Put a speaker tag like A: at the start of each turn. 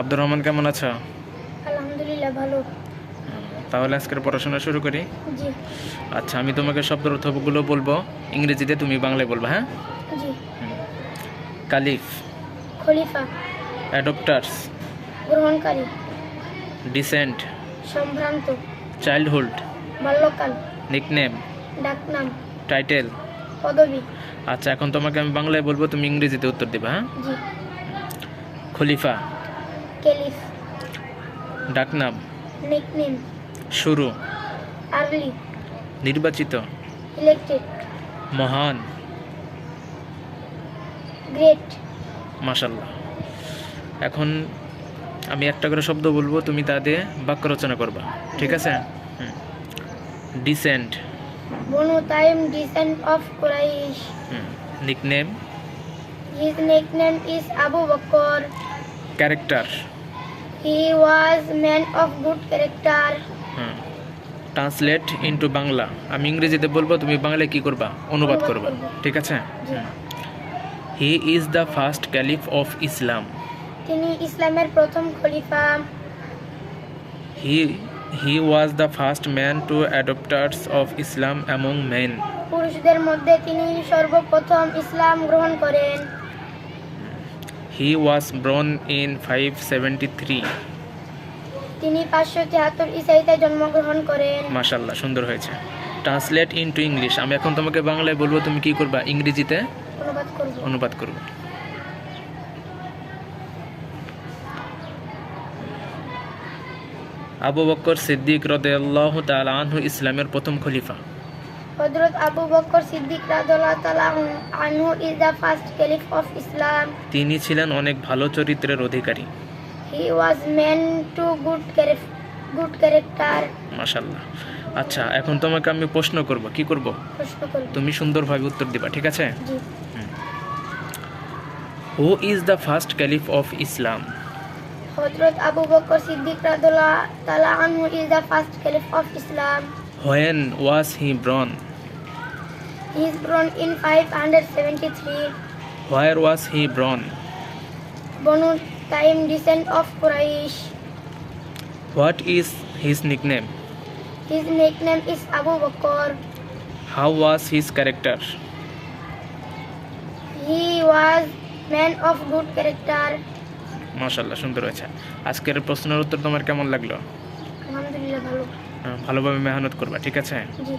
A: আব্দুর রহমান কেমন আছো?
B: আলহামদুলিল্লাহ ভালো।
A: তাহলে আজকের পড়াশোনা শুরু করি।
B: জি।
A: আচ্ছা, আমি তোমাকে শব্দের অর্থগুলো বলবো ইংরেজিতে, তুমি বাংলায় বলবা, হ্যাঁ?
B: জি।
A: কালিফ,
B: খলিফা,
A: অ্যাডপ্টার্স,
B: গ্রহণকারী,
A: ডিসেন্ট,
B: সম্ভ্রান্ত,
A: চাইল্ডহুড,
B: বাল্যকাল,
A: নিকনেম,
B: ডাকনাম,
A: টাইটেল।
B: পদবী।
A: আচ্ছা, এখন তোমাকে আমি বাংলায় বলবো, তুমি ইংরেজিতে উত্তর দেবা, হ্যাঁ?
B: জি।
A: খলিফা,
B: কেলিফ,
A: ডাকনাম,
B: নিকনেম,
A: শুরু,
B: আর্লি,
A: নির্বাচিত,
B: ইলেক্টেড,
A: মহান,
B: গ্রেট।
A: মাশাল্লাহ। এখন আমি একটা করে শব্দ বলবো, তুমি তা দিয়ে বাক্য রচনা করবা, ঠিক আছে? Descent,
B: Banu Taim, descent of Quraysh.
A: Nickname,
B: His nickname is Abu Bakr.
A: Character,
B: He was man of good character.
A: Translate into Bangla. আমি ইংরেজিতে বলবো, তুমি বাংলায় কি করবা? অনুবাদ করবা,
B: করব।
A: ঠিক আছে?
B: জি।
A: He is the first caliph of Islam.
B: তিনি ইসলামের প্রথম খলিফা।
A: He was the first man to adopters of Islam among men.
B: পুরুষদের মধ্যে তিনি সর্বপ্রথম ইসলাম গ্রহণ করেন।
A: He was born in 573।
B: তিনি 573 ঈসাইতে জন্মগ্রহণ করেন।
A: মাশাআল্লাহ, সুন্দর হয়েছে। Translate into English. আমি এখন তোমাকে বাংলায় বলবো, তুমি কি করবা? ইংরেজিতে
B: অনুবাদ করব।
A: অনুবাদ করবে। আবু বকর সিদ্দিক রাদিয়াল্লাহু তাআলা আনহু ইসলামের প্রথম খলিফা।
B: হযরত আবু বকর সিদ্দিক রাদিয়াল্লাহু তাআলা আনহু is the first caliph of Islam.
A: তিনি ছিলেন অনেক ভালো চরিত্রের অধিকারী।
B: He was man to good character.
A: মাশাআল্লাহ। আচ্ছা, এখন তোমাকে আমি প্রশ্ন করব, কি করব?
B: প্রশ্ন করব।
A: তুমি সুন্দরভাবে উত্তর দিবা, ঠিক আছে?
B: জি।
A: Who is the first caliph of Islam?
B: হযরত আবু বকর সিদ্দিক রাদিয়াল্লাহু তাআলা আনহু is the first caliph of Islam.
A: When was he born?
B: He is born in 573.
A: Where was he born?
B: Banu Taim, descent of Quraysh.
A: What is his nickname?
B: His nickname is Abu Bakr.
A: How was his character?
B: He was man of good character.
A: মাশাআল্লাহ, সুন্দর হয়েছে। আজকের প্রশ্নের উত্তর তোমার কেমন লাগলো?
B: আলহামদুলিল্লাহ ভালো।
A: ভালোভাবে মেহনত করবা, ঠিক আছে?
B: জি।